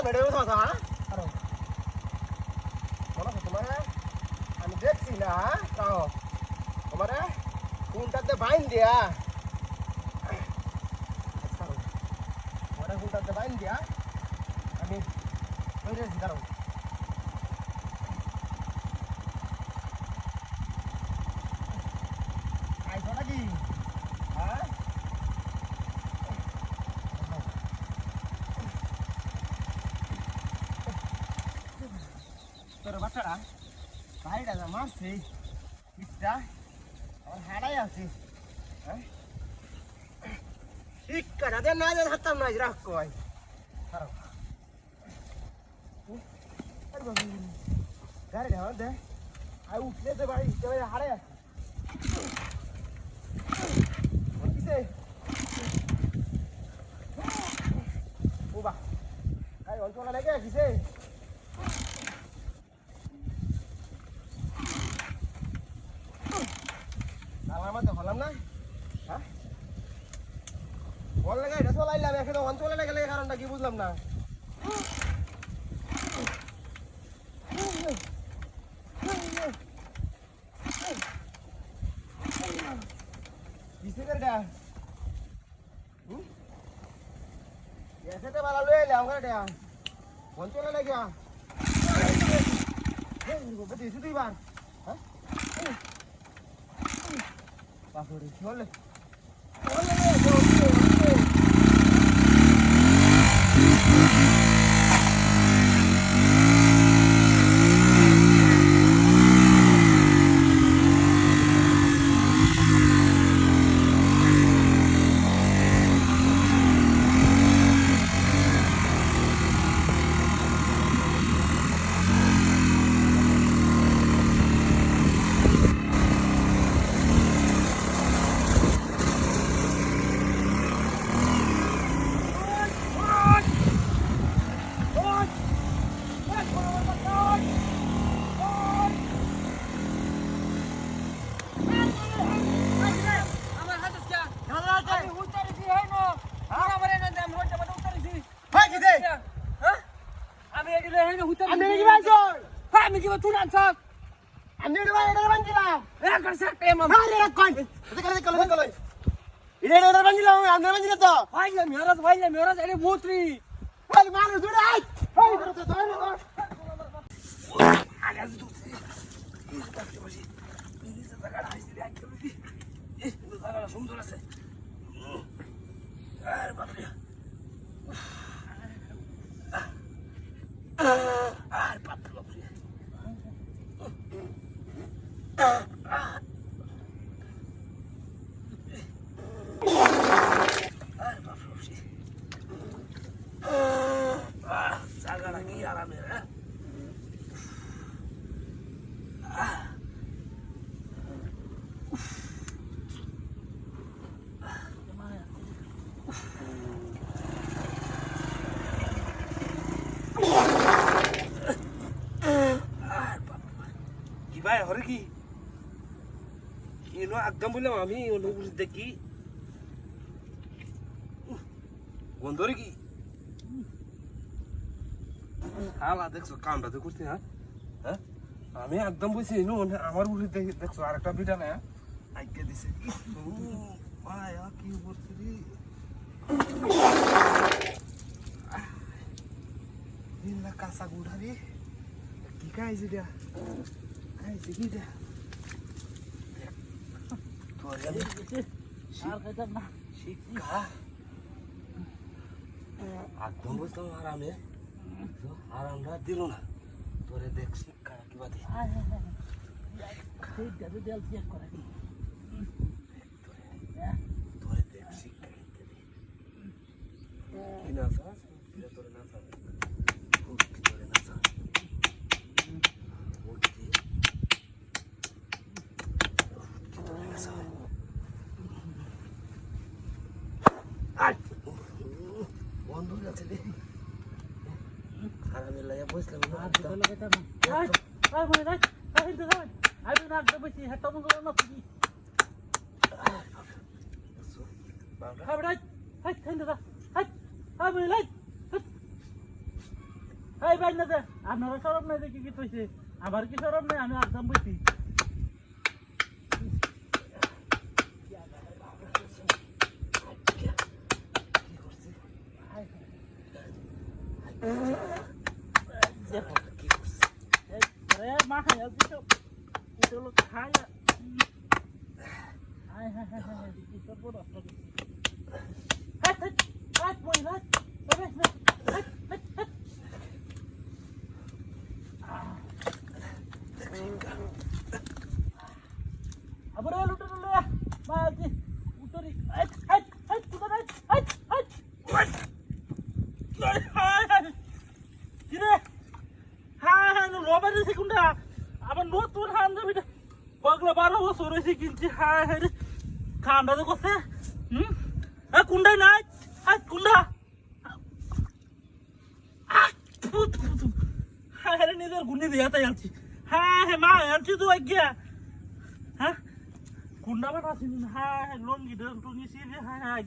মেরে কথা আরো মনে তোমার আমি দেখছি না তাও তোমার কোনটাতে বাইন দিয়া কোনটাতে বাইন দিয়া আমি বেরিয়েছি কারণ আইসো নাকি হ্যাঁ তোর বাচ্চারা ভাইটা যা মারছে পিঠটা আমার হারাই আছে হ্যাঁ শিক্ষাটা দেন না যেন হাততাম নাই রাখ কয় খারাপ গাড়ি ঢাল দে আর উঠলে তো বাড়ি হারাই আছে কিসে ও বা গাড়ি অঞ্চল লেগে কিসে আমার মধ্যে হলাম না হ্যাঁ বল লাগে এটা চলাইলাম এখানে অঞ্চলে লেগে কারণটা কি বুঝলাম না কিসে করে ऐसे वाला ले ले हम कर दे कौन चला ले गया ये इनको बता दे सुधी बार हां पासवर्ड खोल ले আমি কি তুই আনছ আমি এটা বানছিলাম এ করছ প্রেম আরে কোন এটা করে কল এটা বানছিলাম আমি বানছিলাম তো ভাই মেরাজ আরে ভূতরি ওই মানুষ দূরে আই ওই তো ধরে না আরে তুই এই কাছে বসি এই জায়গাটা আইছি দেখতে বসি এই জায়গাটা সুন্দর আছে আরে বাপ রে আরে বাপ রে জায়গাটা কি আরামের হ্যাঁ কি ভাই হরে কি এনো একদম বললাম আমি অনুভূতি দেখি গন্ধ রে কি হালা দেখছো কামটা তো করছি হ্যাঁ হ্যাঁ আমি একদম বলছি এনো আমার উঠে দেখছো আরেকটা বিটা না আইকে দিছে ভাই কি করছিস রে দিনলা কাঁচা গুড়া রে কি খাইছে এটা খাইছে কি এটা আর খাইতাম না শিক্ষা একদম বুঝতাম আরামে আরামটা দিল না তোরে দেখ শিক্ষা কি বাদে তোরে দেখ শিক্ষা কি না তোরে না তোরে না বন্ধু আছে রে খারাপ লাগে বুঝলাম না আই মনে রাখ আই তো না আই তো না বসি হাত তো মঙ্গল না তুই বাবা হাই রাখ হাই খান দাদা হাই আই মনে রাখ এই ভাই না দে আপনারা সরব নাই দেখি কি কইছে আবার কি সরব নাই আমি একদম বইছি মা খাই দিলো খাই হায় হায় হায় হায় কি করব রাস্তা হাট হাট হাট মই হাট তবে হাট হাট হাট আবার লুটে লুটে মাঝি উতরি হাট হাট হাট কুদা হাট হাট হাট কিরে হ্যাঁ হ্যাঁ রবারের সেকুন্ডা আবার নতুন হান যাবি পাগলা 12 বছর হয়েছে কিনছি হ্যাঁ হ্যাঁ রে খান্ডা তো করছে কুন্ডাই নাই হাত কুন্ডা হ্যাঁ হ্যাঁ নিজের গুণি দিয়ে তাই আনছি হ্যাঁ হ্যাঁ মা আনছি তো আজ্ঞা হ্যাঁ কুন্ডা বাটা হ্যাঁ হ্যাঁ লঙ্গি টঙ্গি হ্যাঁ হ্যাঁ